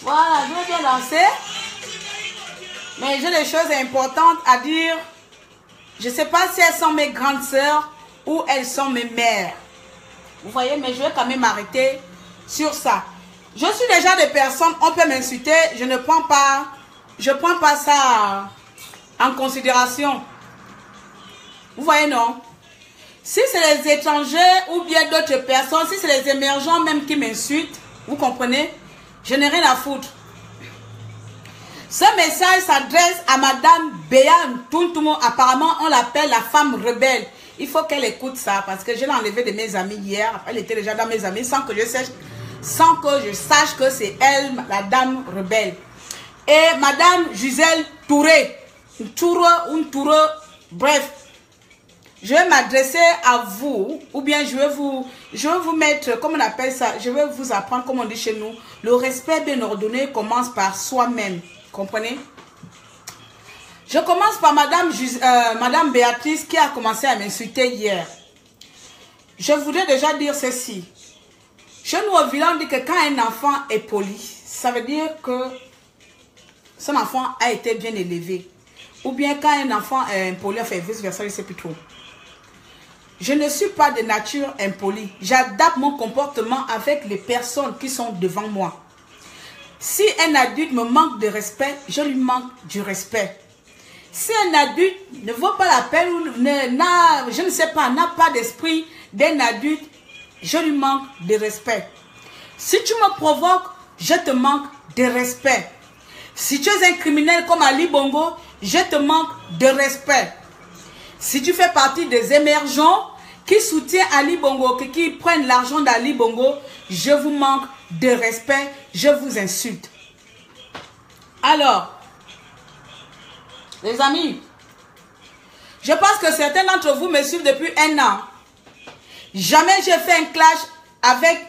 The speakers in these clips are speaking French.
Voilà, je vais bien danser. Mais j'ai des choses importantes à dire. Je ne sais pas si elles sont mes grandes sœurs ou elles sont mes mères. Vous voyez, mais je vais quand même m'arrêter sur ça. Je suis déjà des personnes, on peut m'insulter, je prends pas ça en considération. Vous voyez, non? Si c'est les étrangers ou bien d'autres personnes, si c'est les émergents même qui m'insultent, vous comprenez? Je n'ai rien à foutre. Ce message s'adresse à Madame Béa Ntuntumo. Apparemment, on l'appelle la femme rebelle. Il faut qu'elle écoute ça parce que je l'ai enlevée de mes amis hier. Elle était déjà dans mes amis sans que je sache que c'est elle, la dame rebelle. Et Madame Gisèle Touré. Touré, bref. Je vais m'adresser à vous, ou bien je vais vous mettre, comment on appelle ça, je vais vous apprendre, comme on dit chez nous, le respect bien ordonné commence par soi-même. Comprenez? Je commence par Madame Béatrice qui a commencé à m'insulter hier. Je voudrais déjà dire ceci. Chez nous au village, on dit que quand un enfant est poli, ça veut dire que son enfant a été bien élevé. Ou bien quand un enfant est impoli, enfin vice-versa, je ne sais plus trop. Je ne suis pas de nature impolie. J'adapte mon comportement avec les personnes qui sont devant moi. Si un adulte me manque de respect, je lui manque du respect. Si un adulte ne vaut pas la peine ou je ne sais pas, n'a pas d'esprit d'un adulte, je lui manque de respect. Si tu me provoques, je te manque de respect. Si tu es un criminel comme Ali Bongo, je te manque de respect. Si tu fais partie des émergents qui soutiennent Ali Bongo, qui prennent l'argent d'Ali Bongo, je vous manque de respect, je vous insulte. Alors, les amis, je pense que certains d'entre vous me suivent depuis 1 an. Jamais j'ai fait un clash avec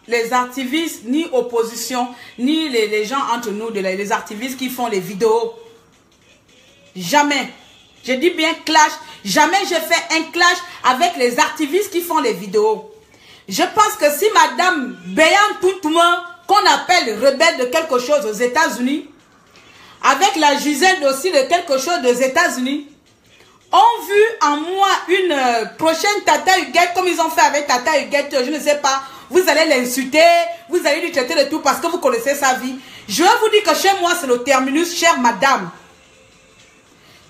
les activistes, ni opposition, ni les gens entre nous, les activistes qui font les vidéos. Jamais. Je dis bien clash. Jamais j'ai fait un clash avec les activistes qui font les vidéos. Je pense que si Madame Béa Ntuntumo, qu'on appelle rebelle de quelque chose aux États-Unis, avec la Gisèle aussi de quelque chose aux États-Unis, ont vu en moi une prochaine Tata Huguette, comme ils ont fait avec Tata Huguette, je ne sais pas, vous allez l'insulter, vous allez lui traiter de tout parce que vous connaissez sa vie. Je vais vous dire que chez moi, c'est le terminus, chère madame.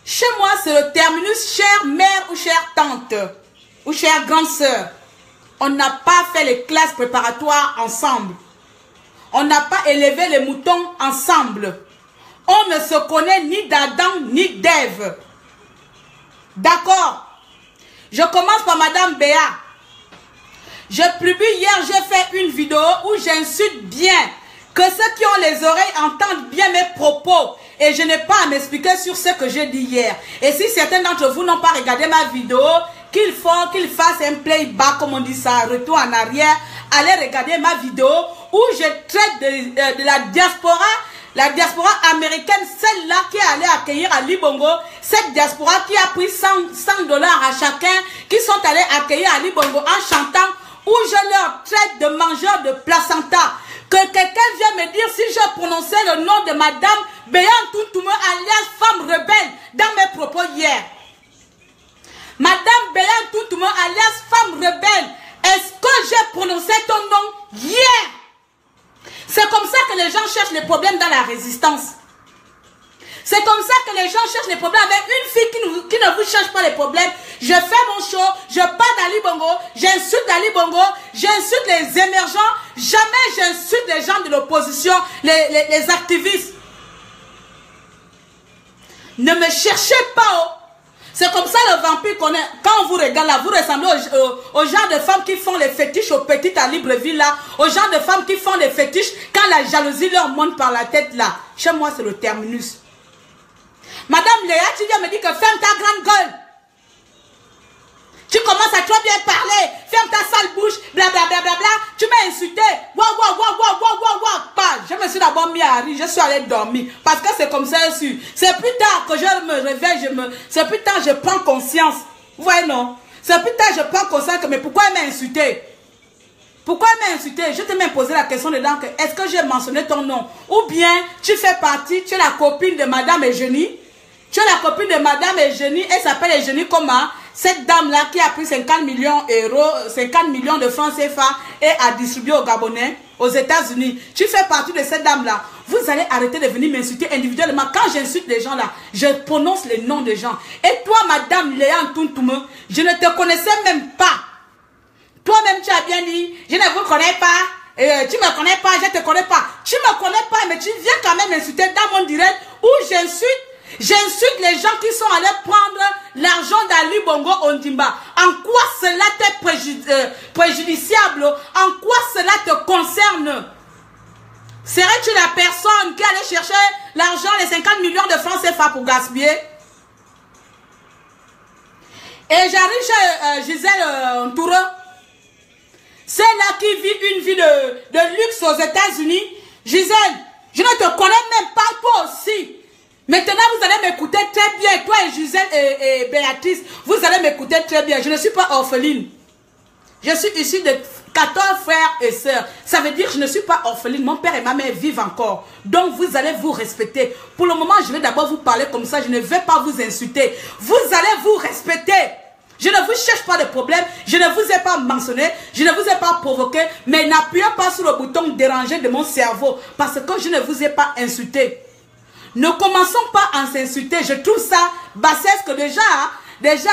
Chez moi, c'est le terminus, chère mère ou chère tante, ou chère grande sœur. On n'a pas fait les classes préparatoires ensemble. On n'a pas élevé les moutons ensemble. On ne se connaît ni d'Adam ni d'Ève. D'accord? Je commence par Madame Béa. Je publie hier, j'ai fait une vidéo où j'insulte bien. Que ceux qui ont les oreilles entendent bien mes propos. Et je n'ai pas à m'expliquer sur ce que j'ai dit hier. Et si certains d'entre vous n'ont pas regardé ma vidéo, qu'ils fassent un playback, comme on dit ça, retour en arrière. Allez regarder ma vidéo où je traite de la diaspora américaine, celle-là qui est allée accueillir Ali Bongo, cette diaspora qui a pris 100 $ à chacun, qui sont allés accueillir Ali Bongo en chantant, où je leur traite de mangeurs de placenta. Que quelqu'un vienne me dire si je prononçais le nom de Madame Béa Ntuntumo alias femme rebelle dans mes propos hier. Madame Béa Ntuntumo alias femme rebelle, est-ce que j'ai prononcé ton nom hier? C'est comme ça que les gens cherchent les problèmes dans la résistance. C'est comme ça que les gens cherchent les problèmes avec une fille qui ne vous cherche pas les problèmes. Je fais mon show, je parle d'Ali Bongo, j'insulte Ali Bongo, j'insulte les émergents, jamais j'insulte les gens de l'opposition, les activistes. Ne me cherchez pas. Oh. C'est comme ça le vampire qu'on est. Quand on vous regarde là, vous ressemblez aux gens de femmes qui font les fétiches aux petites à Libreville là, aux gens de femmes qui font les fétiches quand la jalousie leur monte par la tête là. Chez moi, c'est le terminus. Madame Léa, tu viens me dire que ferme ta grande gueule. Tu commences à trop bien parler. Ferme ta sale bouche. Blablabla. Tu m'as insulté. Waouh. je me suis d'abord mis à rire, je suis allée dormir. Parce que c'est comme ça, c'est plus tard que je me réveille, c'est plus tard que je prends conscience. Vous voyez, non? C'est plus tard que je prends conscience que, mais pourquoi elle m'a insulté? Pourquoi elle m'a insulté? Je t'ai même posé la question dedans que, est-ce que j'ai mentionné ton nom? Ou bien, tu fais partie, tu es la copine de Madame Eugénie. Tu es la copine de Madame Eugénie, elle s'appelle Eugénie comment? Cette dame-là qui a pris 50 millions d'euros, 50 millions de francs CFA et a distribué aux Gabonais, aux États-Unis. Tu fais partie de cette dame-là. Vous allez arrêter de venir m'insulter individuellement. Quand j'insulte les gens là, je prononce les noms des gens. Et toi, Madame Léa Ntountoumé, je ne te connaissais même pas. Toi-même, tu as bien dit, je ne vous connais pas. Tu ne me connais pas, je ne te connais pas. Tu ne me connais pas, mais tu viens quand même m'insulter dans mon direct où j'insulte les gens qui sont allés prendre l'argent d'Ali Bongo Ondimba. En quoi cela t'est préjudiciable? En quoi cela te concerne? Serais-tu la personne qui allait chercher l'argent, les 50 millions de francs CFA pour gaspiller? Et j'arrive chez Gisèle Ntouré. C'est là qui vit une vie de luxe aux États-Unis. Gisèle, je ne te connais même pas, toi aussi. Maintenant, vous allez m'écouter très bien. Toi et Gisèle et Béatrice, vous allez m'écouter très bien. Je ne suis pas orpheline. Je suis issue de 14 frères et sœurs. Ça veut dire que je ne suis pas orpheline. Mon père et ma mère vivent encore. Donc, vous allez vous respecter. Pour le moment, je vais d'abord vous parler comme ça. Je ne vais pas vous insulter. Vous allez vous respecter. Je ne vous cherche pas de problème. Je ne vous ai pas mentionné. Je ne vous ai pas provoqué. Mais n'appuyez pas sur le bouton déranger de mon cerveau. Parce que je ne vous ai pas insulté. Ne commençons pas à s'insulter. Je trouve ça bassesque déjà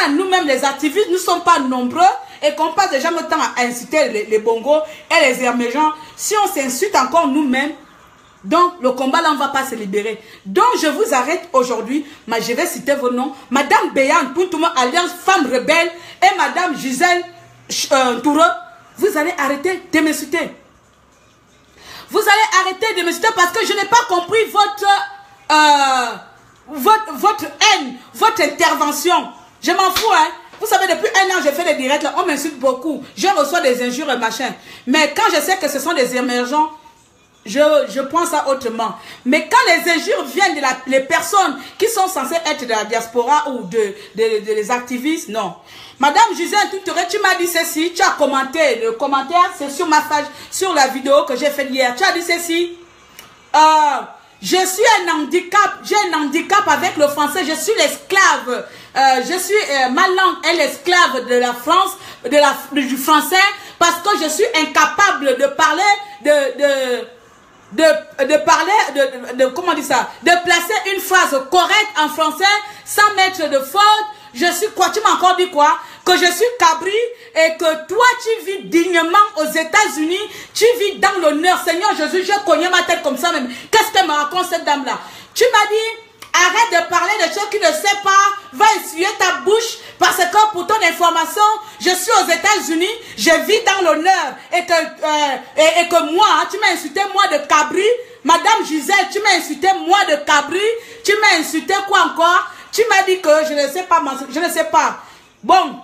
nous-mêmes les activistes, nous ne sommes pas nombreux et qu'on passe déjà notre temps à insulter les bongos et les émergents. Si on s'insulte encore nous-mêmes, donc le combat là, on ne va pas se libérer. Donc je vous arrête aujourd'hui. Je vais citer vos noms. Madame Béan Ntountoumé, Alliance Femmes Rebelles, et Madame Gisèle Ntouré, vous allez arrêter de m'insulter. Vous allez arrêter de m'insulter parce que je n'ai pas compris votre haine, votre intervention. Je m'en fous, hein. Vous savez, depuis 1 an, je fais des directs, là, on m'insulte beaucoup. Je reçois des injures et machin. Mais quand je sais que ce sont des émergents, je prends ça autrement. Mais quand les injures viennent de les personnes qui sont censées être de la diaspora ou des activistes, non. Madame Gisèle Ntountoumé, tu m'as dit ceci, tu as commenté. Le commentaire, c'est sur ma page, sur la vidéo que j'ai faite hier. Tu as dit ceci. Je suis un handicap, j'ai un handicap avec le français, je suis l'esclave, ma langue est l'esclave de la France, du français, parce que je suis incapable de parler, comment on dit ça, de placer une phrase correcte en français sans mettre de faute. Je suis quoi, tu m'as encore dit quoi? Que je suis cabri et que toi tu vis dignement aux États-Unis, tu vis dans l'honneur. Seigneur Jésus, je cognais ma tête comme ça même. Qu'est-ce qu'elle me raconte cette dame-là? Tu m'as dit, arrête de parler de choses qui ne sais pas, va essuyer ta bouche parce que pour ton information, je suis aux États-Unis, je vis dans l'honneur et que moi, tu m'as insulté moi de cabri. Madame Gisèle, tu m'as insulté moi de cabri. Tu m'as insulté quoi encore? Tu m'as dit que je ne sais pas, je ne sais pas. Bon,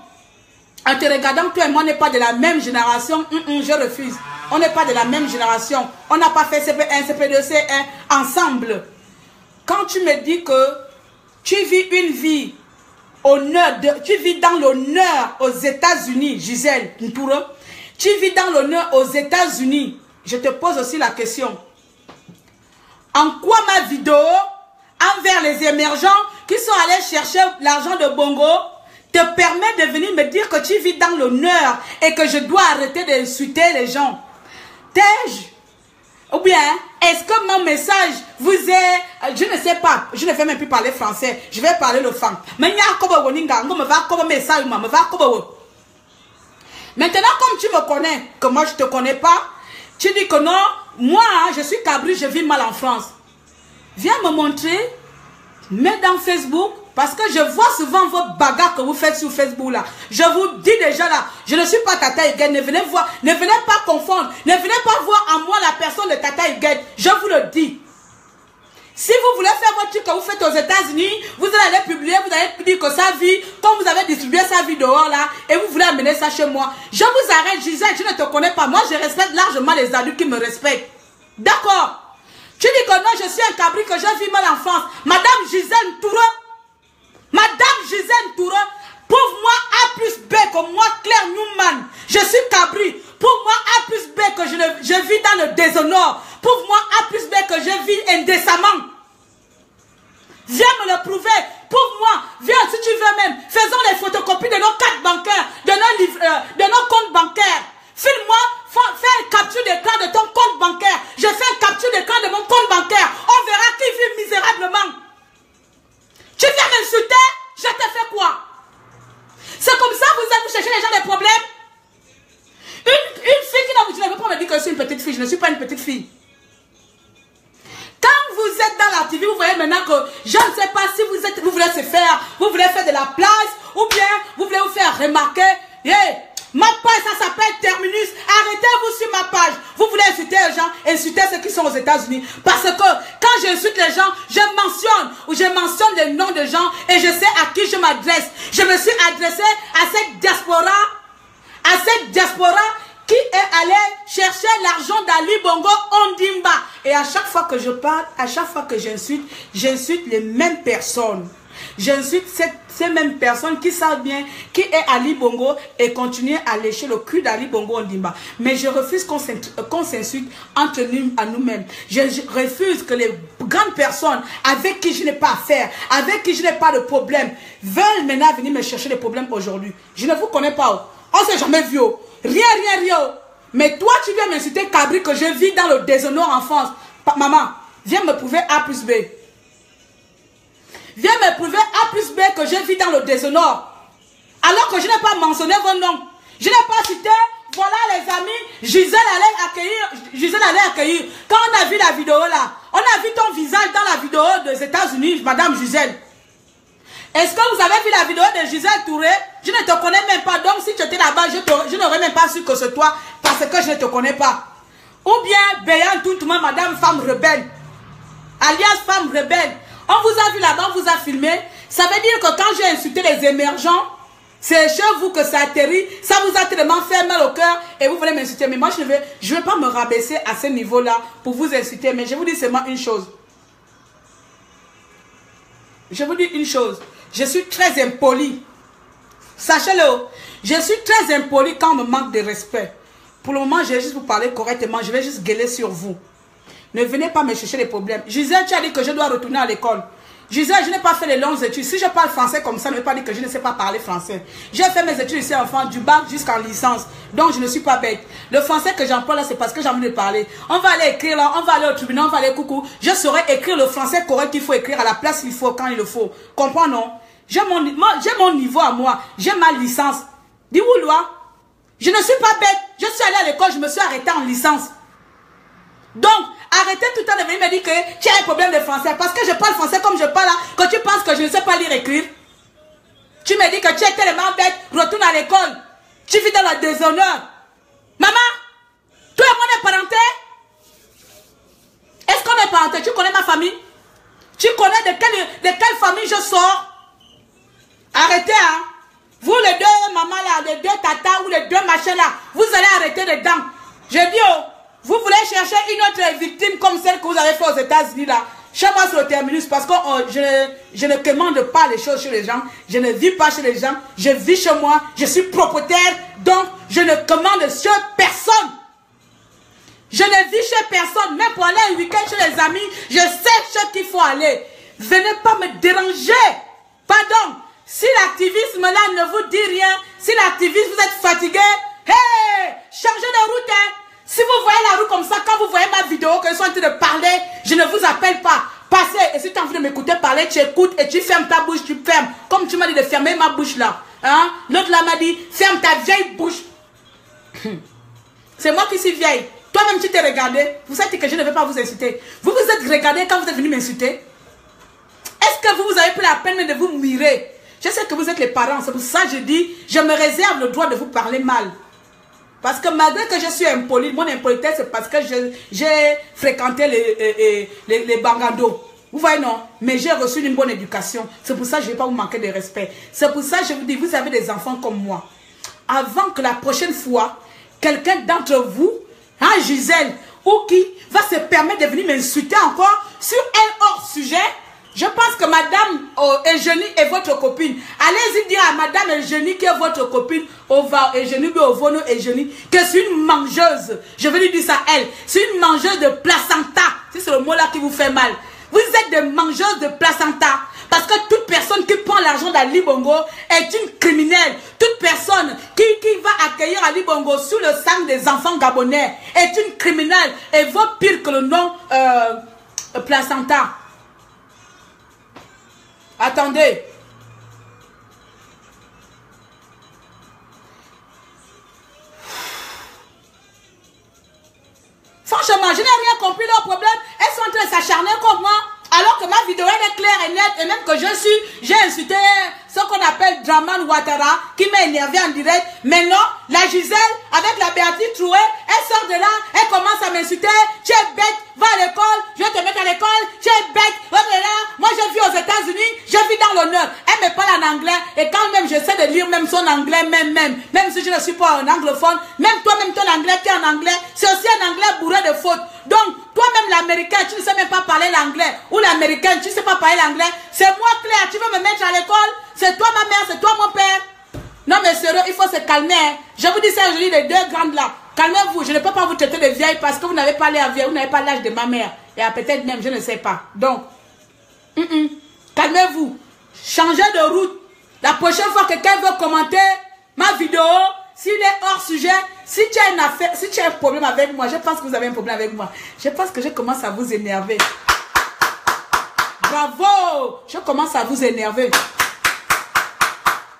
en te regardant, toi et moi, on n'est pas de la même génération. Je refuse. On n'est pas de la même génération. On n'a pas fait CP1, CP2, C1 ensemble. Quand tu me dis que tu vis une vie tu vis dans l'honneur aux États-Unis, Gisèle Ntouré, tu vis dans l'honneur aux États-Unis, je te pose aussi la question. En quoi ma vidéo envers les émergents qui sont allés chercher l'argent de Bongo te permet de venir me dire que tu vis dans l'honneur et que je dois arrêter d'insulter les gens? T'ai-je? Ou bien, est-ce que mon message vous est... Je ne sais pas, je ne vais même plus parler français, je vais parler le fang. Maintenant, comme tu me connais, que moi je ne te connais pas, tu dis que non, moi je suis cabri, je vis mal en France. Viens me montrer, mets dans Facebook, parce que je vois souvent vos bagarres que vous faites sur Facebook là. Je vous dis déjà là, je ne suis pas Tata Iguette, ne venez pas confondre, ne venez pas voir en moi la personne de Tata Iguette, je vous le dis. Si vous voulez faire votre truc que vous faites aux États-Unis, vous allez publier, vous allez dire que sa vie, comme vous avez distribué sa vie dehors là, et vous voulez amener ça chez moi. Je vous arrête, Gisèle, je ne te connais pas. Moi, je respecte largement les adultes qui me respectent. D'accord? Tu dis que non, je suis un cabri, que je vis mal en France. Madame Gisèle Touré, prouve-moi A plus B que moi, Claire Newman, je suis cabri. Prouve-moi A plus B que je vis dans le déshonneur. Prouve-moi A plus B que je vis indécemment. Viens me le prouver. Prouve-moi. Viens si tu veux même. Faisons les photocopies de nos cartes bancaires, de nos comptes bancaires. Filme-moi, fais une capture d'écran de ton compte bancaire. Je fais une capture d'écran de mon compte bancaire. On verra qui vit misérablement. Tu viens m'insulter, je te fais quoi? C'est comme ça que vous allez vous chercher les gens des problèmes? Une fille qui ne veut pas me dire que je suis une petite fille. Je ne suis pas une petite fille. Quand vous êtes dans la TV, vous voyez maintenant que je ne sais pas si vous voulez se faire, vous voulez faire de la place, ou bien vous voulez vous faire remarquer. Hey, ma page, ça s'appelle Terminus. Arrêtez-vous sur ma page. Vous voulez insulter les gens, insulter ceux qui sont aux États-Unis. Parce que quand j'insulte les gens, je mentionne les noms de gens et je sais à qui je m'adresse. Je me suis adressé à cette diaspora qui est allé chercher l'argent d'Ali Bongo Ondimba. Et à chaque fois que je parle, à chaque fois que j'insulte les mêmes personnes. J'insulte ces mêmes personnes qui savent bien qui est Ali Bongo et continuer à lécher le cul d'Ali Bongo Ondimba. Mais je refuse qu'on s'insulte entre nous-mêmes. Je refuse que les grandes personnes avec qui je n'ai pas affaire, avec qui je n'ai pas de problème, veulent maintenant venir me chercher des problèmes aujourd'hui. Je ne vous connais pas. On ne s'est jamais vu. Rien. Mais toi, tu viens m'insulter, cabri, que je vis dans le déshonneur en France. Maman, viens me prouver A plus B. Viens me prouver A plus B que je vis dans le déshonneur. Alors que je n'ai pas mentionné vos noms. Je n'ai pas cité, voilà les amis, Gisèle allait accueillir. Quand on a vu la vidéo là, on a vu ton visage dans la vidéo des États-Unis, Madame Gisèle. Est-ce que vous avez vu la vidéo de Gisèle Touré? Je ne te connais même pas. Donc si tu étais là-bas, je n'aurais même pas su que c'est toi parce que je ne te connais pas. Ou bien Béyan Toutouman, Madame Femme Rebelle. Alias Femme Rebelle. On vous a vu là-bas, on vous a filmé. Ça veut dire que quand j'ai insulté les émergents, c'est chez vous que ça atterrit. Ça vous a tellement fait mal au cœur et vous voulez m'insulter. Mais moi, je ne vais pas me rabaisser à ce niveau-là pour vous insulter. Mais je vous dis seulement une chose. Je vous dis une chose. Je suis très impoli. Sachez-le. Je suis très impoli quand on me manque de respect. Pour le moment, je vais juste vous parler correctement. Je vais juste gueuler sur vous. Ne venez pas me chercher des problèmes. Gisèle, tu as dit que je dois retourner à l'école. Gisèle, je n'ai pas fait les longues études. Si je parle français comme ça, ne veut pas dire que je ne sais pas parler français. J'ai fait mes études ici en France, du bac jusqu'en licence. Donc, je ne suis pas bête. Le français que j'emploie là, c'est parce que j'ai envie de parler. On va aller écrire là, on va aller au tribunal, on va aller coucou. Je saurais écrire le français correct qu'il faut écrire à la place qu'il faut, quand il le faut. Comprends, non? J'ai mon niveau à moi. J'ai ma licence. Dis-vous, loi. Je ne suis pas bête. Je suis allé à l'école, je me suis arrêté en licence. Donc, arrêtez tout le temps de venir me dire que tu as un problème de français. Parce que je parle français comme je parle là, que tu penses que je ne sais pas lire et écrire. Tu me dis que tu es tellement bête, retourne à l'école. Tu vis dans le déshonneur. Maman, toi et moi on est parentés? Est-ce qu'on est parentés? Tu connais ma famille? Tu connais de quelle famille je sors? Arrêtez, hein. Vous les deux mamans là, les deux tatas ou les deux machins là, vous allez arrêter dedans. Je dis, oh, vous voulez chercher une autre victime comme celle que vous avez fait aux États-Unis là. Chez moi sur le terminus parce que je ne commande pas les choses chez les gens. Je ne vis pas chez les gens. Je vis chez moi. Je suis propriétaire. Donc, je ne commande chez personne. Je ne vis chez personne. Même pour aller un week-end chez les amis, je sais chez qui il faut aller. Venez pas me déranger. Pardon. Si l'activisme là ne vous dit rien, si l'activisme vous êtes fatigué, hey, changez de route. Hein. Si vous voyez la route comme ça, quand vous voyez ma vidéo, que je suis en train de parler, je ne vous appelle pas. Passez. Et si tu as envie de m'écouter parler, tu écoutes et tu fermes ta bouche, tu fermes. Comme tu m'as dit de fermer ma bouche là. Hein? L'autre là m'a dit, ferme ta vieille bouche. C'est moi qui suis vieille. Toi-même, tu t'es regardé. Vous savez que je ne vais pas vous insulter. Vous vous êtes regardé quand vous êtes venu m'insulter. Est-ce que vous avez pris la peine de vous mirer? Je sais que vous êtes les parents. C'est pour ça que je dis, je me réserve le droit de vous parler mal. Parce que malgré que je suis impoli, mon impolitesse, c'est parce que j'ai fréquenté les bangandos. Vous voyez, non? Mais j'ai reçu une bonne éducation. C'est pour ça que je ne vais pas vous manquer de respect. C'est pour ça que je vous dis, vous avez des enfants comme moi. Avant que la prochaine fois, quelqu'un d'entre vous hein, Gisèle, ou qui va se permettre de venir m'insulter encore sur un hors sujet. Je pense que Madame Eugénie est votre copine. Allez-y dire à Madame Eugénie qui est votre copine, Eugénie, que c'est une mangeuse. Je vais lui dire ça à elle. C'est une mangeuse de placenta. Si c'est le mot là qui vous fait mal. Vous êtes des mangeuses de placenta. Parce que toute personne qui prend l'argent d'Ali Bongo est une criminelle. Toute personne qui va accueillir Ali Bongo sous le sang des enfants gabonais est une criminelle et vaut pire que le nom placenta. Attendez. Franchement, je n'ai rien compris leur problème. Elles sont en train de s'acharner contre moi. Alors que ma vidéo elle est claire et nette. Et même que j'ai insulté ce qu'on appelle Draman Ouattara qui m'a énervé en direct. Maintenant, la Gisèle avec la Béatrice Troué, elle sort de là, elle commence à m'insulter. Tu es bête, va à l'école, je vais te mettre à l'école. Tu es bête, va de là. Moi je vis aux États-Unis, je vis dans l'honneur. Elle me parle en anglais et quand même j'essaie de lire même son anglais, même si je ne suis pas un anglophone, même toi-même ton anglais qui est en anglais, c'est aussi un anglais bourré de fautes. Donc, toi-même l'américain, tu ne sais même pas parler l'anglais. Ou l'américaine, tu ne sais pas parler l'anglais. C'est moi, Claire, tu veux me mettre à l'école? C'est toi ma mère, c'est toi mon père. Non mais sérieux, il faut se calmer. Hein. Je vous dis ça aujourd'hui, les deux grandes là. Calmez-vous, je ne peux pas vous traiter de vieille parce que vous n'avez pas l'air vieille, vous n'avez pas l'âge de ma mère. Et peut-être même, je ne sais pas. Donc, calmez-vous. Changez de route. La prochaine fois que quelqu'un veut commenter ma vidéo, s'il est hors sujet, si tu as une affaire, si tu as un problème avec moi, je pense que vous avez un problème avec moi. Je pense que je commence à vous énerver. Bravo! Je commence à vous énerver.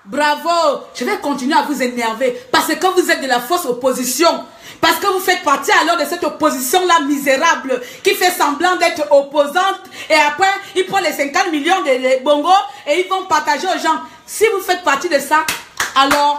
Bravo! Je vais continuer à vous énerver parce que vous êtes de la fausse opposition. Parce que vous faites partie alors de cette opposition-là misérable qui fait semblant d'être opposante et après, ils prennent les 50 millions de Bongo et ils vont partager aux gens. Si vous faites partie de ça, alors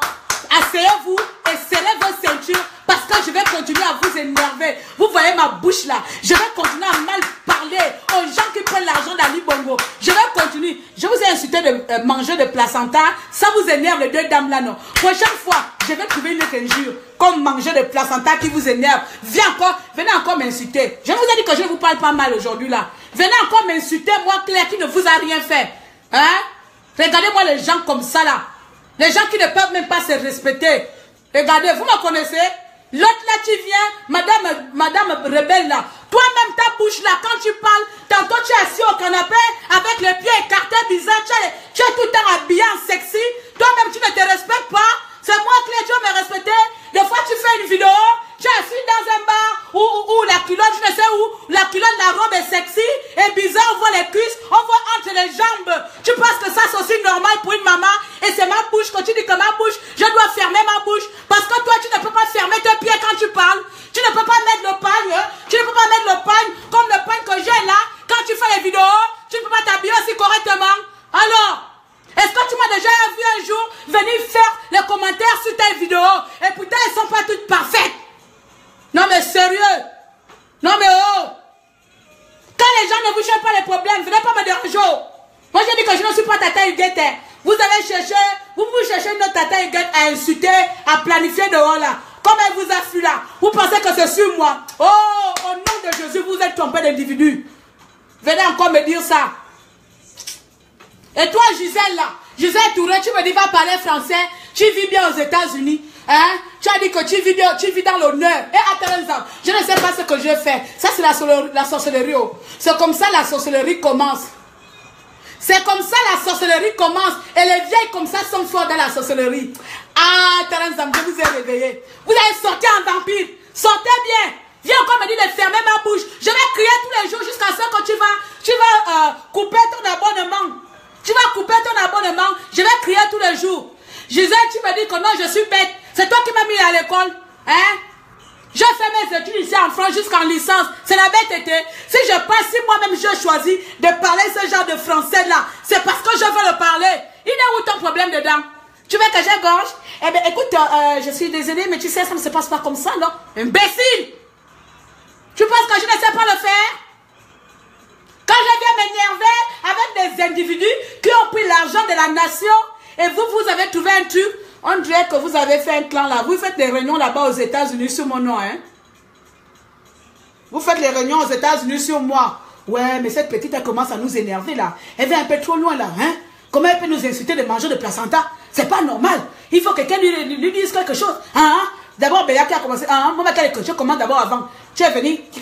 asseyez-vous et serrez vos ceintures parce que je vais continuer à vous énerver. Vous voyez ma bouche là. Je vais continuer à mal parler aux gens qui prennent l'argent d'Ali Bongo. Je vais continuer. Je vous ai insulté de manger de placenta. Ça vous énerve les deux dames là, non? Prochaine fois, je vais trouver une autre injure. Comme manger de placenta qui vous énerve. Venez encore m'insulter. Je vous ai dit que je ne vous parle pas mal aujourd'hui là. Venez encore m'insulter, moi Claire, qui ne vous a rien fait. Hein? Regardez-moi les gens comme ça là. Les gens qui ne peuvent même pas se respecter. Regardez, vous me connaissez? L'autre là qui vient, madame rebelle là. Toi-même ta bouche là, quand tu parles, tantôt tu es assis au canapé avec les pieds écartés bizarres. Tu es tout le temps habillé en sexy. Toi-même tu ne te respectes pas. C'est moi Claire, tu vas me respecter. Des fois tu fais une vidéo, tu es assis dans un bar où la culotte, je ne sais où, la culotte, la robe est sexy et bizarre, on voit les cuisses, on voit entre les jambes. Tu penses que ça c'est aussi normal pour une maman et c'est ma bouche que tu dis que ma bouche, je dois fermer ma bouche parce que toi tu ne peux pas fermer tes pieds quand tu parles. Tu ne peux pas mettre le pagne, tu ne peux pas mettre le pagne comme le pagne que j'ai là. Quand tu fais les vidéos, tu ne peux pas t'habiller aussi correctement. Alors, est-ce que tu m'as déjà vu un jour venir faire les commentaires sur tes vidéos et pourtant elles ne sont pas toutes parfaites? Non mais sérieux. Non mais oh. Quand les gens ne vous cherchent pas les problèmes, venez pas me déranger. Moi je dis que je ne suis pas Tata Huguette. Vous avez cherché, vous cherchez notre Tata Huguette à insulter, à planifier dehors là. Comme elle vous a fui là. Vous pensez que c'est sur moi. Oh, au nom de Jésus, vous êtes trompé d'individu. Venez encore me dire ça. Et toi Gisèle là, Gisèle Touré, tu me dis va parler français, tu vis bien aux États-Unis. Hein? Tu as dit que tu vis bien, tu vis dans l'honneur. Et attends exemple, je ne sais pas ce que je fais. Ça c'est la sorcellerie. C'est comme ça la sorcellerie commence. C'est comme ça la sorcellerie commence. Et les vieilles comme ça sont fortes dans la sorcellerie. Ah, Terenzam, je vous ai réveillé. Vous allez sortir en vampire. Sortez bien. Viens encore me dire de fermer ma bouche. Je vais crier tous les jours jusqu'à ce que tu vas couper ton abonnement. Tu vas couper ton abonnement. Je vais crier tous les jours. Gisèle, tu me dis que non, je suis bête. C'est toi qui m'as mis à l'école. Hein? Je fais mes études ici en France jusqu'en licence. C'est la bêteté. Si je passe, si moi-même je choisis de parler ce genre de français là, c'est parce que je veux le parler. Il est où ton problème dedans? Tu veux que j'égorge? Eh bien, écoute, je suis désolée, mais tu sais, ça ne se passe pas comme ça, non? Imbécile! Tu penses que je ne sais pas le faire? Quand je viens m'énerver avec des individus qui ont pris l'argent de la nation et vous avez trouvé un truc, on dirait que vous avez fait un clan là. Vous faites des réunions là-bas aux États-Unis sur mon nom, hein? Vous faites les réunions aux États-Unis sur moi. Ouais, mais cette petite, elle commence à nous énerver là. Elle va un peu trop loin là, hein? Comment elle peut nous insulter de manger de placenta? C'est pas normal. Il faut que quelqu'un lui dise quelque chose. Hein? D'abord, Béa qui a commencé. Moi, je commence d'abord avant. Tu es venu, tu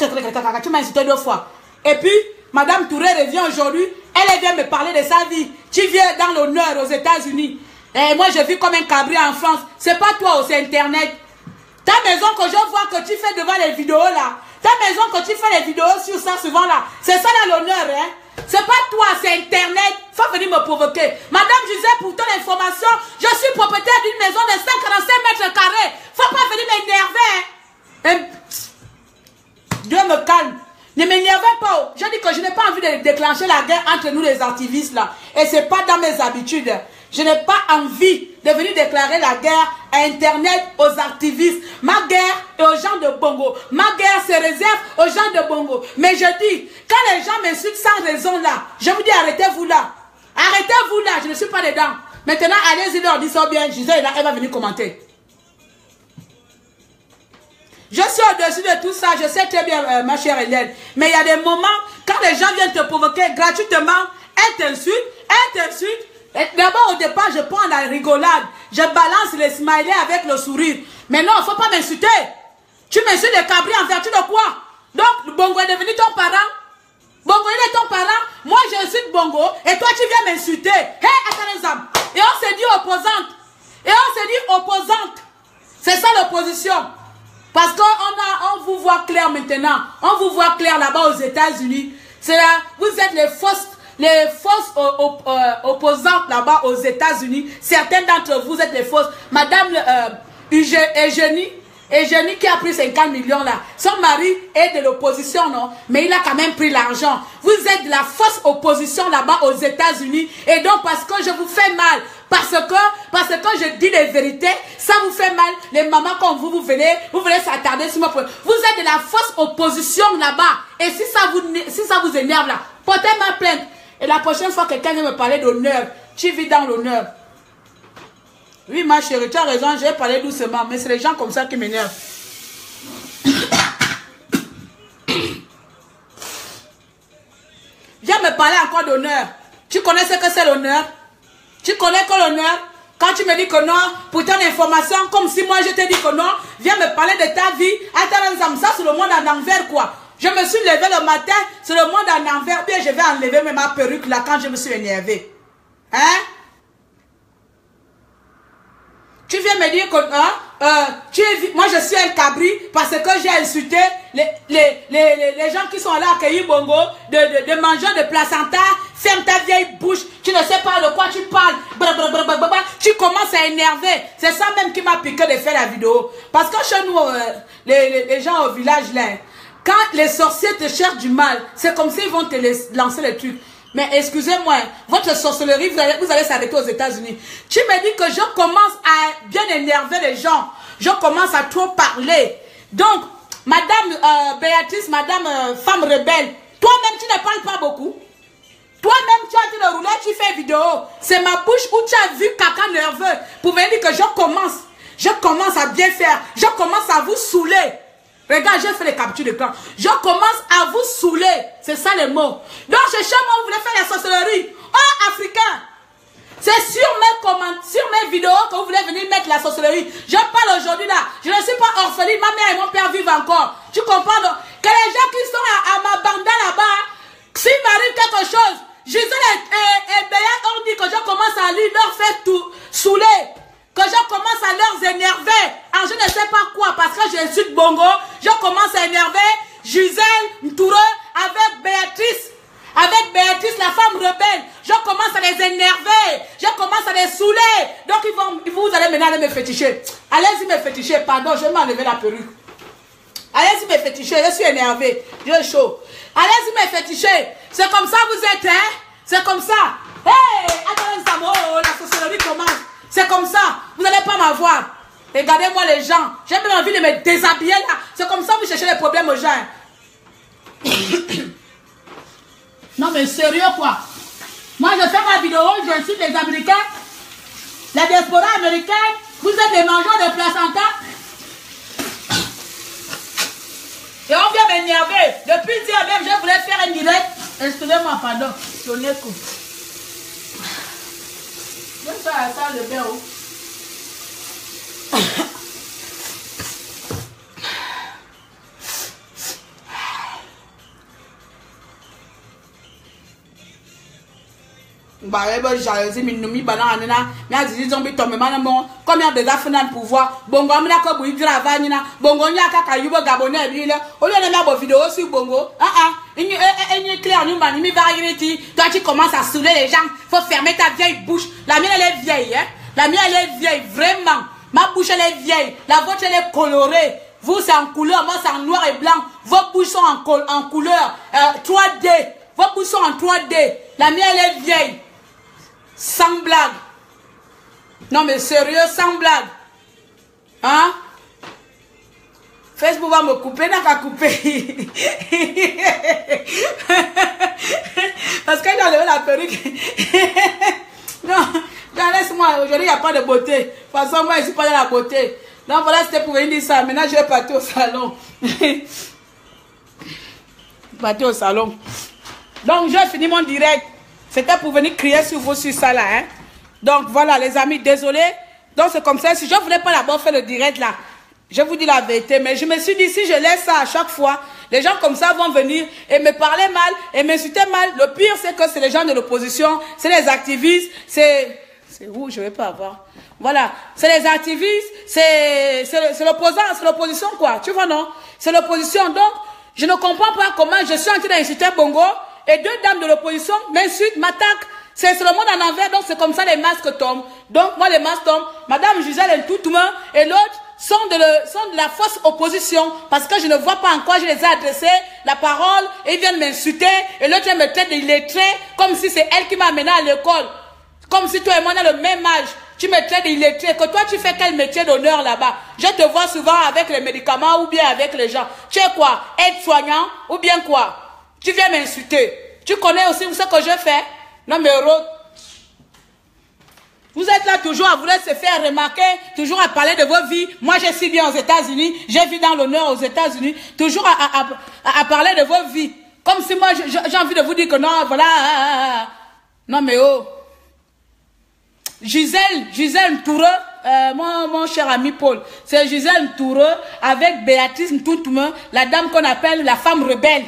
m'as insulté 2 fois. Et puis, Madame Touré revient aujourd'hui. Elle vient me parler de sa vie. Tu viens dans l'honneur aux États-Unis. Et moi, je vis comme un cabri en France. C'est pas toi, c'est Internet. Ta maison que je vois que tu fais devant les vidéos là. Ta maison que tu fais les vidéos sur ça souvent là. C'est ça là l'honneur, hein. C'est pas toi, c'est Internet. Faut venir me provoquer. Madame, je disais pour ton information, je suis propriétaire d'une maison de 145 mètres carrés. Faut pas venir m'énerver, hein. Dieu me calme. Ne m'énervez pas. Je dis que je n'ai pas envie de déclencher la guerre entre nous les activistes là. Et c'est pas dans mes habitudes. Je n'ai pas envie de venir déclarer la guerre à Internet aux activistes. Ma guerre est aux gens de Bongo. Ma guerre se réserve aux gens de Bongo. Mais je dis, quand les gens m'insultent sans raison là, je vous dis arrêtez-vous là. Arrêtez-vous là, je ne suis pas dedans. Maintenant, allez-y leur dire ça bien. Gisèle là, elle va venir commenter. Je suis au-dessus de tout ça, je sais très bien, ma chère Hélène. Mais il y a des moments, quand les gens viennent te provoquer gratuitement, elles t'insultent. D'abord, au départ, je prends la rigolade. Je balance les smileys avec le sourire. Mais non, il ne faut pas m'insulter. Tu m'insultes les cabris en vertu de quoi? Donc, Bongo est devenu ton parent. Bongo, il est ton parent. Moi, j'insulte Bongo. Et toi, tu viens m'insulter. Hé, Atanezam. Et on s'est dit opposante. C'est ça l'opposition. Parce qu'on vous voit clair maintenant. On vous voit clair là-bas aux États-Unis. C'est là, vous êtes les fausses opposantes là-bas aux États-Unis. Certaines d'entre vous êtes les fausses. Madame Eugénie qui a pris 50 millions là. Son mari est de l'opposition, non? Mais il a quand même pris l'argent. Vous êtes de la fausse opposition là-bas aux États-Unis. Et donc parce que je vous fais mal. Parce que je dis les vérités, ça vous fait mal. Les mamans comme vous venez s'attarder sur moi. Vous êtes de la fausse opposition là-bas. Et si ça vous énerve là, portez ma plainte. Et la prochaine fois que quelqu'un vient me parler d'honneur, tu vis dans l'honneur. Oui, ma chérie, tu as raison, je vais parler doucement, mais c'est les gens comme ça qui m'énervent. Viens me parler encore d'honneur. Tu connais ce que c'est l'honneur? Tu connais que l'honneur? Quand tu me dis que non, pour ton information, comme si moi je te dis que non, viens me parler de ta vie. Attends, ça c'est le monde en envers quoi. Je me suis levé le matin, c'est le monde en envers. Bien, je vais enlever même ma perruque là quand je me suis énervé. Hein? Tu viens me dire que moi je suis un cabri parce que j'ai insulté les gens qui sont là à accueillir Bongo de manger de placenta. Ferme ta vieille bouche, tu ne sais pas de quoi tu parles. Tu commences à énerver. C'est ça même qui m'a piqué de faire la vidéo. Parce que chez nous, les gens au village là, quand les sorciers te cherchent du mal, c'est comme s'ils vont te lancer les trucs. Mais excusez-moi, votre sorcellerie, vous allez s'arrêter aux États-Unis. Tu me dis que je commence à bien énerver les gens. Je commence à trop parler. Donc, Madame Béatrice, Madame Femme Rebelle, toi-même, tu ne parles pas beaucoup. Toi-même, tu as dit de rouler, tu fais vidéo. C'est ma bouche où tu as vu caca nerveux pour me dire que je commence à bien faire. Je commence à vous saouler. Regarde, j'ai fait les captures d'écran. Je commence à vous saouler. C'est ça les mots. Donc, chez moi, vous voulez faire la sorcellerie. Oh, Africain. C'est sur mes vidéos que vous voulez venir mettre la sorcellerie. Je parle aujourd'hui là. Je ne suis pas orpheline. Ma mère et mon père vivent encore. Tu comprends donc? Que les gens qui sont à ma banda là-bas, s'il m'arrive quelque chose, Gisèle et Béa ont dit que je commence à leur faire tout saouler. Que je commence à leur énerver. Alors, je ne sais pas quoi, parce que j'insulte Bongo. Je commence à énerver Gisèle, Touré, avec Béatrice, la femme rebelle. Je commence à les énerver. Je commence à les saouler. Donc, vous allez maintenant aller me féticher. Allez-y me féticher. Pardon, je vais m'enlever la perruque. Allez-y me féticher. Je suis énervé. J'ai chaud. Allez-y me féticher. C'est comme ça vous êtes, hein? C'est comme ça. Hey, attendez, la sorcellerie commence. C'est comme ça. Vous n'allez pas m'avoir. Regardez-moi les gens. J'ai même envie de me déshabiller là. C'est comme ça que vous cherchez les problèmes aux gens. Non mais sérieux quoi. Moi je fais ma vidéo, j'insulte les Américains. La diaspora américaine. Vous êtes des mangeurs de placenta. Et on vient m'énerver. Ok, depuis hier même, je voulais faire un direct. Excusez-moi, pardon. Toneko. Je vais faire la salle de bain. Jalousie, minumi, banana, mais ils ont mis tombé maman, comme il y a des affaires de pouvoir. Bongo, on a comme il travaille, bongo, il y a qu'à Yuba Gabonais, au lieu de mettre vos vidéos sur bongo, il y a clair, nous, il variété. Toi, tu commences à saouler les gens, faut fermer ta vieille bouche. La mienne, elle est vieille, hein. La mienne, elle est vieille, vraiment. Ma bouche, elle est vieille. La vôtre, elle est colorée. Vous, c'est en couleur, moi, c'est en noir et blanc. Vos bouches sont en couleur 3D. Vos bouches sont en 3D. La mienne, elle est vieille. Sans blague. Non mais sérieux, sans blague. Hein? Facebook va me couper, n'a qu'à couper. Parce qu'elle a levé la perruque. Non, laisse-moi, aujourd'hui il n'y a pas de beauté. De toute façon, moi je ne suis pas dans la beauté. Donc voilà, c'était pour venir dire ça. Maintenant je vais partir au salon. Partir au salon. Donc j'ai fini mon direct. C'était pour venir crier sur vous sur ça là. Hein? Donc voilà les amis, désolé. Donc c'est comme ça. Si je ne voulais pas d'abord faire le direct là, je vous dis la vérité. Mais je me suis dit, si je laisse ça à chaque fois, les gens comme ça vont venir et me parler mal et m'insulter mal. Le pire c'est que c'est les gens de l'opposition, c'est les activistes, c'est où je ne vais pas avoir. Voilà, c'est les activistes, c'est l'opposant, c'est l'opposition quoi. Tu vois non? C'est l'opposition. Donc je ne comprends pas comment je suis en train d'insulter Bongo. Et deux dames de l'opposition m'insultent, m'attaquent. C'est le monde en envers, donc c'est comme ça les masques tombent. Donc moi les masques tombent. Madame Gisèle Ntoutoume et l'autre sont de la fausse opposition. Parce que je ne vois pas encore, je les ai adressé la parole, et ils viennent m'insulter. Et l'autre me traite d'illettré, comme si c'est elle qui m'a amené à l'école. Comme si toi et moi on a le même âge. Tu me traites d'illettré. Que toi tu fais quel métier d'honneur là-bas? Je te vois souvent avec les médicaments ou bien avec les gens. Tu es quoi? Aide-soignant ou bien quoi? Tu viens m'insulter. Tu connais aussi ce que je fais? Non mais vous êtes là toujours à vouloir se faire remarquer, toujours à parler de vos vies. Moi je suis bien aux États-Unis, j'ai vu dans l'honneur aux États-Unis, toujours à parler de vos vies. Comme si moi j'ai envie de vous dire que non, voilà. Non mais oh. Gisèle Toureux, mon cher ami Paul, c'est Gisèle Toureux avec Béatrice Ntoutoume, la dame qu'on appelle la femme rebelle.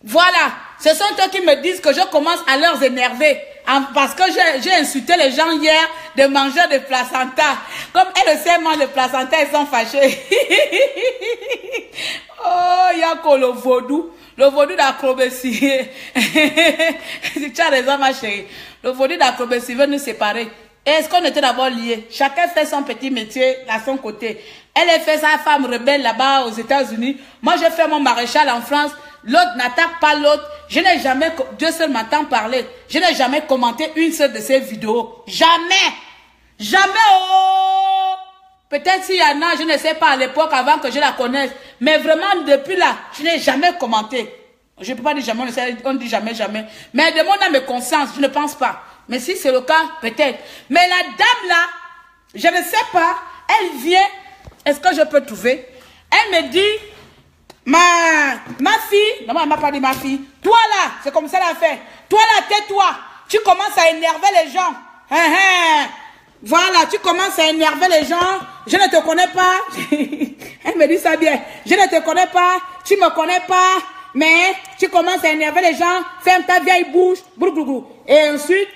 Voilà, ce sont eux qui me disent que je commence à leur énerver. Parce que j'ai insulté les gens hier de manger de placenta. Comme elles le savent, manger de placenta, elles sont fâchées. Oh, il y a encore le vaudou d'acrobatie. Tu as raison, ma chérie. Le vaudou d'acrobatie veut nous séparer. Est-ce qu'on était d'abord liés? Chacun fait son petit métier à son côté. Elle a fait sa femme rebelle là-bas aux États-Unis. Moi, j'ai fait mon maréchal en France. L'autre n'attaque pas l'autre. Je n'ai jamais, Dieu seul m'entend parler. Je n'ai jamais commenté une seule de ces vidéos. Jamais. Jamais. Oh. Peut-être s'il y en a, je ne sais pas à l'époque avant que je la connaisse. Mais vraiment, depuis là, je n'ai jamais commenté. Je ne peux pas dire jamais, on dit jamais, jamais. Mais de mon âme et conscience, je ne pense pas. Mais si c'est le cas, peut-être. Mais la dame là, je ne sais pas, elle vient. Est-ce que je peux trouver? Elle me dit, ma fille, non, elle m'a pas dit ma fille. Toi là, c'est comme ça la fait. Toi là, tais-toi. Tu commences à énerver les gens. Voilà, tu commences à énerver les gens. Je ne te connais pas. Elle me dit ça bien. Je ne te connais pas. Tu me connais pas. Mais tu commences à énerver les gens. Ferme ta vieille bouche. Et ensuite,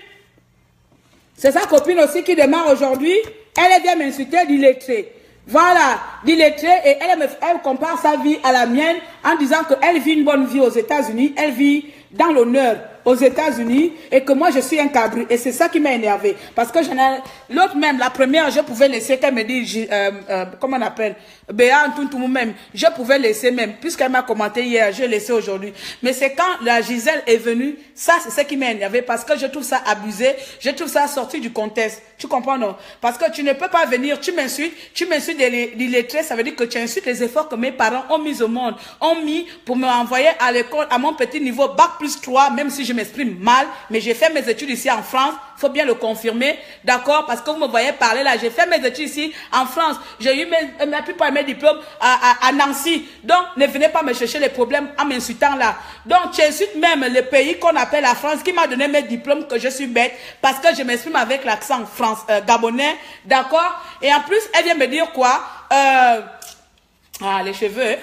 c'est sa copine aussi qui démarre aujourd'hui. Elle vient m'insulter d'illettré. Voilà, d'illettré. Et elle compare sa vie à la mienne en disant qu'elle vit une bonne vie aux États-Unis. Elle vit dans l'honneur aux États-Unis et que moi je suis un cabri. Et c'est ça qui m'a énervé. Parce que l'autre même, la première, je pouvais laisser qu'elle me dise, comment on appelle, Béa Ntoutoume même. Je pouvais laisser même, puisqu'elle m'a commenté hier, je laissé aujourd'hui. Mais c'est quand la Gisèle est venue, ça c'est ce qui m'a énervé parce que je trouve ça abusé, je trouve ça sorti du contexte. Tu comprends non? Parce que tu ne peux pas venir, tu m'insultes d'illettré, ça veut dire que tu insultes les efforts que mes parents ont mis au monde, ont mis pour me envoyer à l'école à mon petit niveau, bac plus 3, même si je m'exprime mal, mais j'ai fait mes études ici en France. Il faut bien le confirmer, d'accord? Parce que vous me voyez parler là, j'ai fait mes études ici en France. J'ai eu la plupart de mes diplômes à Nancy. Donc, ne venez pas me chercher les problèmes en m'insultant là. Donc, tu insultes même le pays qu'on appelle la France, qui m'a donné mes diplômes, que je suis bête, parce que je m'exprime avec l'accent gabonais, d'accord? Et en plus, elle vient me dire quoi? Les cheveux.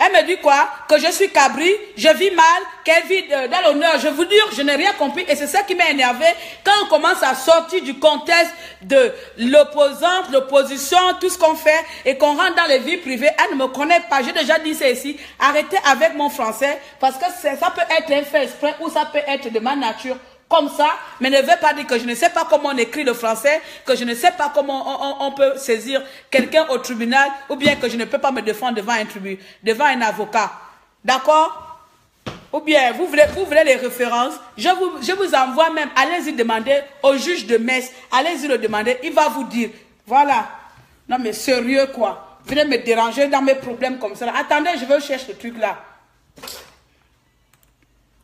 Elle me dit quoi? Que je suis cabri, je vis mal, qu'elle vit dans l'honneur. Je vous dis, je n'ai rien compris et c'est ça qui m'a énervé. Quand on commence à sortir du contexte de l'opposante, l'opposition, tout ce qu'on fait et qu'on rentre dans les vies privées, elle ne me connaît pas. J'ai déjà dit ça ici. Arrêtez avec mon français parce que ça peut être un fait exprès ou ça peut être de ma nature. Comme ça, mais ne veut pas dire que je ne sais pas comment on écrit le français, que je ne sais pas comment on peut saisir quelqu'un au tribunal, ou bien que je ne peux pas me défendre devant un avocat. D'accord? Ou bien, vous voulez les références, je vous envoie même, allez-y demander au juge de Metz, allez-y le demander, il va vous dire. Voilà. Non mais sérieux quoi. Venez me déranger dans mes problèmes comme ça. Attendez, je vais chercher le truc là.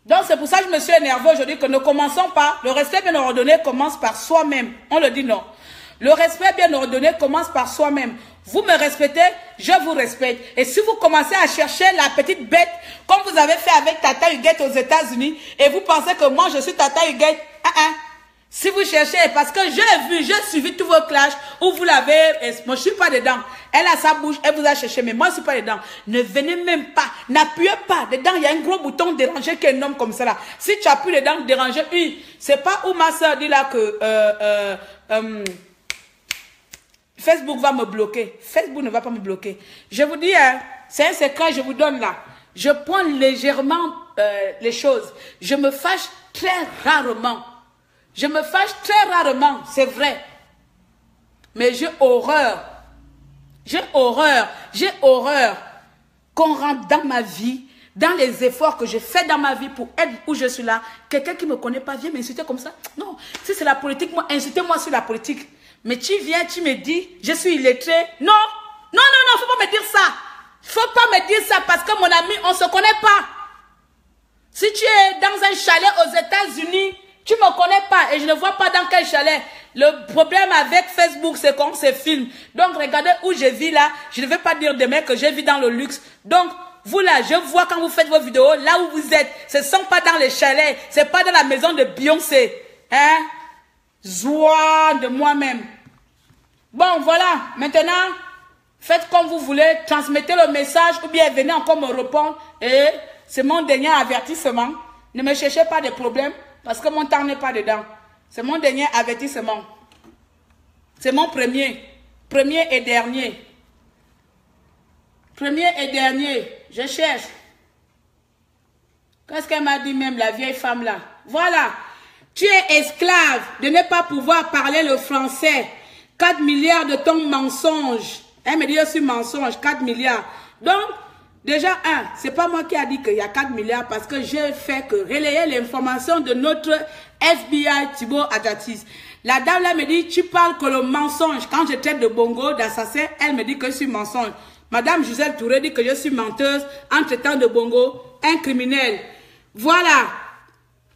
Donc, c'est pour ça que je me suis énervée aujourd'hui que ne commençons pas. Le respect bien ordonné commence par soi-même. On le dit non. Le respect bien ordonné commence par soi-même. Vous me respectez, je vous respecte. Et si vous commencez à chercher la petite bête, comme vous avez fait avec Tata Huguette aux États-Unis, et vous pensez que moi je suis Tata Huguette, si vous cherchez, parce que j'ai suivi tous vos clashs où vous l'avez, moi je suis pas dedans. Elle a sa bouche, elle vous a cherché, mais moi je suis pas dedans. Ne venez même pas, n'appuyez pas. Dedans, il y a un gros bouton déranger qui est énorme comme ça là. Si tu appuies dedans, déranger, c'est pas où ma soeur dit là que Facebook va me bloquer. Facebook ne va pas me bloquer. Je vous dis, hein, c'est un secret, je vous donne là. Je prends légèrement les choses. Je me fâche très rarement. Je me fâche très rarement, c'est vrai. Mais j'ai horreur. J'ai horreur qu'on rentre dans ma vie, dans les efforts que j'ai fait dans ma vie pour être où je suis là. Quelqu'un qui ne me connaît pas vient m'insulter comme ça. Non, si c'est la politique, moi, insultez-moi sur la politique. Mais tu viens, tu me dis, je suis illettré. Non, non, non, non, faut pas me dire ça. Faut pas me dire ça parce que mon ami, on ne se connaît pas. Si tu es dans un chalet aux États-Unis, tu ne me connais pas et je ne vois pas dans quel chalet. Le problème avec Facebook, c'est qu'on se filme. Donc, regardez où je vis là. Je ne vais pas dire demain que je vis dans le luxe. Donc, vous là, je vois quand vous faites vos vidéos, là où vous êtes. Ce ne sont pas dans les chalets. Ce n'est pas dans la maison de Beyoncé. Hein? Joie de moi-même. Bon, voilà. Maintenant, faites comme vous voulez. Transmettez le message ou bien venez encore me répondre. Et c'est mon dernier avertissement. Ne me cherchez pas de problèmes. Parce que mon temps n'est pas dedans. C'est mon dernier avertissement. C'est mon premier. Premier et dernier. Premier et dernier. Je cherche. Qu'est-ce qu'elle m'a dit même, la vieille femme là? Voilà. Tu es esclave de ne pas pouvoir parler le français. 4 milliards de ton mensonge. Elle me dit, je suis mensonge. 4 milliards. Donc, déjà, c'est pas moi qui a dit qu'il y a 4 milliards parce que j'ai fait que relayer l'information de notre FBI Thibaut Adjatis. La dame là me dit, tu parles que le mensonge. Quand je traite de bongo, d'assassin, elle me dit que je suis mensonge. Madame Gisèle Touré dit que je suis menteuse en traitant de bongo un criminel. Voilà.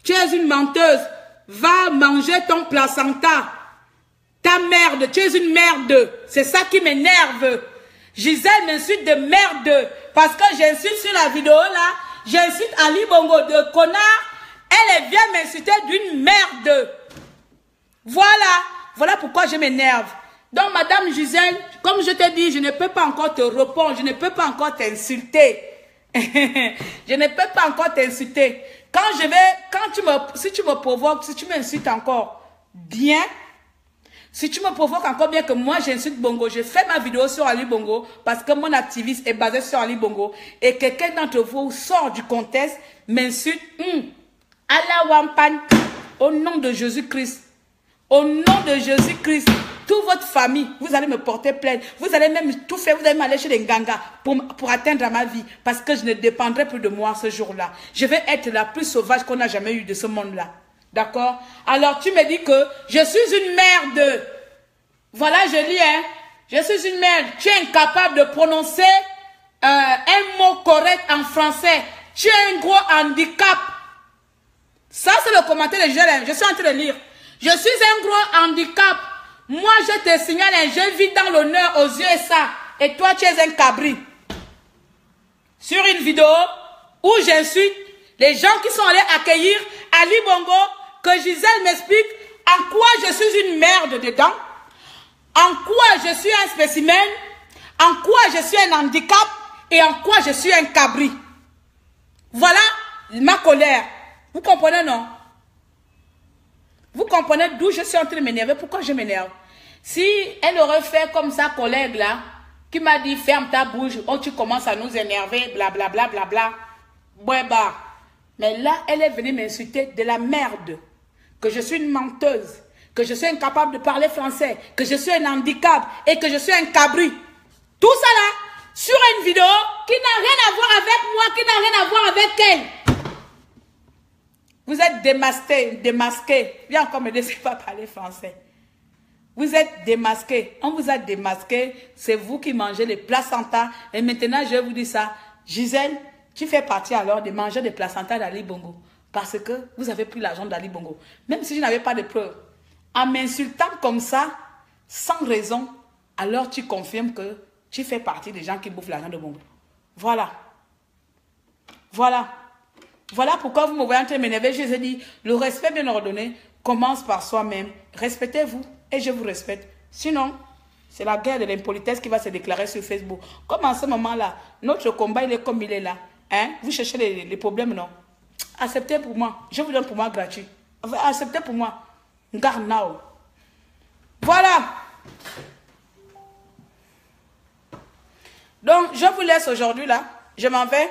Tu es une menteuse. Va manger ton placenta. Ta merde. Tu es une merde. C'est ça qui m'énerve. Gisèle m'insulte de merde. Parce que j'insulte sur la vidéo là, j'insulte Ali Bongo de connard, elle vient m'insulter d'une merde. Voilà, voilà pourquoi je m'énerve. Donc madame Gisèle, comme je t'ai dit, je ne peux pas encore te répondre, je ne peux pas encore t'insulter. Je ne peux pas encore t'insulter. Si tu me provoques, si tu m'insultes encore bien, si tu me provoques encore bien que moi j'insulte Bongo, je fais ma vidéo sur Ali Bongo parce que mon activisme est basé sur Ali Bongo et quelqu'un d'entre vous sort du contexte, m'insulte, Allah Wampan, au nom de Jésus-Christ, au nom de Jésus-Christ, toute votre famille, vous allez me porter plainte, vous allez même tout faire, vous allez m'aller chez les gangas pour atteindre ma vie parce que je ne dépendrai plus de moi ce jour-là. Je vais être la plus sauvage qu'on a jamais eu de ce monde-là. D'accord? Alors tu me dis que je suis une merde. Voilà, je lis, hein. Je suis une merde. Tu es incapable de prononcer un mot correct en français. Tu as un gros handicap. Ça, c'est le commentaire de Gisèle. Je suis en train de lire. Je suis un gros handicap. Moi, je te signale, je vis dans l'honneur aux yeux et ça. Et toi, tu es un cabri. Sur une vidéo où j'insulte les gens qui sont allés accueillir Ali Bongo, que Gisèle m'explique en quoi je suis une merde dedans, en quoi je suis un spécimen, en quoi je suis un handicap et en quoi je suis un cabri. Voilà ma colère. Vous comprenez, non? Vous comprenez d'où je suis en train de m'énerver? Pourquoi je m'énerve? Si elle aurait fait comme sa collègue là, qui m'a dit ferme ta bouche, oh tu commences à nous énerver, blablabla, bla. Ouais bah. Mais là, elle est venue m'insulter de la merde. Que je suis une menteuse, que je suis incapable de parler français, que je suis un handicap et que je suis un cabri. Tout ça là, sur une vidéo qui n'a rien à voir avec moi, qui n'a rien à voir avec elle. Vous êtes démasqué. Viens encore me laisser pas parler français. Vous êtes démasqué. On vous a démasqué. C'est vous qui mangez les placentas. Et maintenant, je vous dis ça. Gisèle, tu fais partie alors de manger des placentas d'Ali Bongo. Parce que vous avez pris l'argent d'Ali Bongo. Même si je n'avais pas de preuves. En m'insultant comme ça, sans raison, alors tu confirmes que tu fais partie des gens qui bouffent l'argent de Bongo. Voilà. Voilà. Voilà pourquoi vous me voyez en train de m'énerver. Je vous ai dit, le respect bien ordonné commence par soi-même. Respectez-vous et je vous respecte. Sinon, c'est la guerre de l'impolitesse qui va se déclarer sur Facebook. Comme en ce moment-là, notre combat, il est comme il est là. Hein? Vous cherchez les problèmes, non? Acceptez pour moi. Je vous donne pour moi gratuit. Acceptez pour moi. Garnao. Voilà. Donc, je vous laisse aujourd'hui là. Je m'en vais.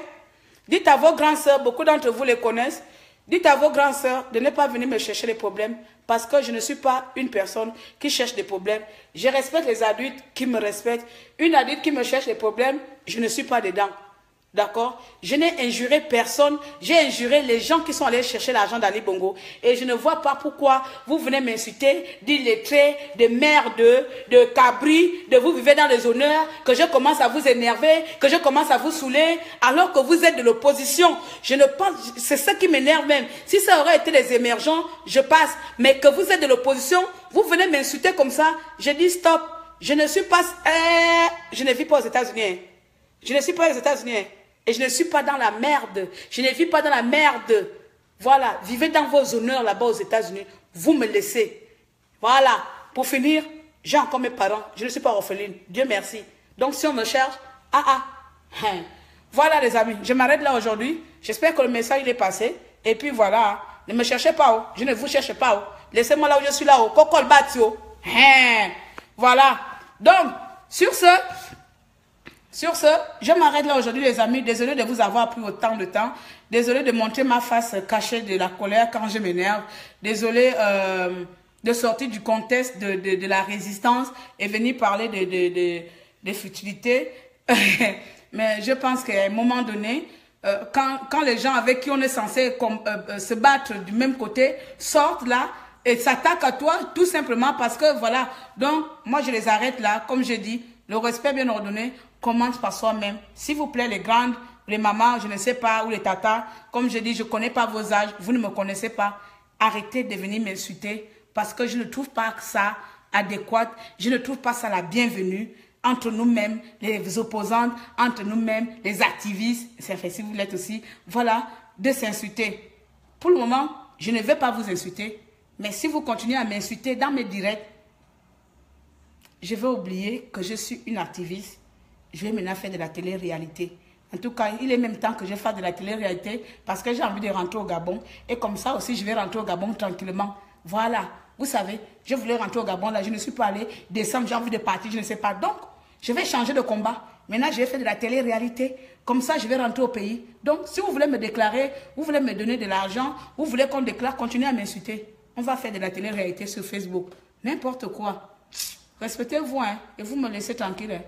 Dites à vos grandes sœurs, beaucoup d'entre vous les connaissent, dites à vos grandes sœurs de ne pas venir me chercher les problèmes parce que je ne suis pas une personne qui cherche des problèmes. Je respecte les adultes qui me respectent. Une adulte qui me cherche des problèmes, je ne suis pas dedans. D'accord? Je n'ai injuré personne. J'ai injuré les gens qui sont allés chercher l'argent d'Ali Bongo. Et je ne vois pas pourquoi vous venez m'insulter, d'illettrés, de merde, de cabri, de vous vivez dans les honneurs, que je commence à vous énerver, que je commence à vous saouler, alors que vous êtes de l'opposition. Je ne pense, c'est ça qui m'énerve même. Si ça aurait été les émergents, je passe. Mais que vous êtes de l'opposition, vous venez m'insulter comme ça. Je dis stop. Je ne suis pas, je ne vis pas aux États-Unis. Je ne suis pas aux États-Unis. Et je ne suis pas dans la merde. Je ne vis pas dans la merde. Voilà. Vivez dans vos honneurs là-bas aux États-Unis. Vous me laissez. Voilà. Pour finir, j'ai encore mes parents. Je ne suis pas orpheline. Dieu merci. Donc si on me cherche, Voilà les amis. Je m'arrête là aujourd'hui. J'espère que le message il est passé. Et puis voilà. Ne me cherchez pas. Oh. Je ne vous cherche pas. Oh. Laissez-moi là où je suis là. Oh. Kokol batio. Voilà. Donc, sur ce, je m'arrête là aujourd'hui les amis. Désolé de vous avoir pris autant de temps. Désolé de montrer ma face cachée de la colère quand je m'énerve. Désolé de sortir du contexte de la résistance et venir parler de futilités. Mais je pense qu'à un moment donné, quand les gens avec qui on est censé se battre du même côté sortent là et s'attaquent à toi tout simplement parce que voilà. Donc moi je les arrête là. Comme je dis, le respect bien ordonné commence par soi-même. S'il vous plaît, les grandes, les mamans, je ne sais pas, ou les tatas, comme je dis, je ne connais pas vos âges, vous ne me connaissez pas. Arrêtez de venir m'insulter parce que je ne trouve pas ça adéquat. Je ne trouve pas ça la bienvenue entre nous-mêmes, les opposantes, entre nous-mêmes, les activistes, si vous l'êtes aussi, voilà, de s'insulter. Pour le moment, je ne vais pas vous insulter, mais si vous continuez à m'insulter dans mes directs, je vais oublier que je suis une activiste. Je vais maintenant faire de la télé-réalité. En tout cas, il est même temps que je fasse de la télé-réalité parce que j'ai envie de rentrer au Gabon. Et comme ça aussi, je vais rentrer au Gabon tranquillement. Voilà. Vous savez, je voulais rentrer au Gabon. Là, je ne suis pas allée. Décembre, j'ai envie de partir, je ne sais pas. Donc, je vais changer de combat. Maintenant, je vais faire de la télé-réalité. Comme ça, je vais rentrer au pays. Donc, si vous voulez me déclarer, vous voulez me donner de l'argent, vous voulez qu'on déclare, continuez à m'insulter. On va faire de la télé-réalité sur Facebook. N'importe quoi. Respectez-vous, hein, et vous me laissez tranquille. Hein.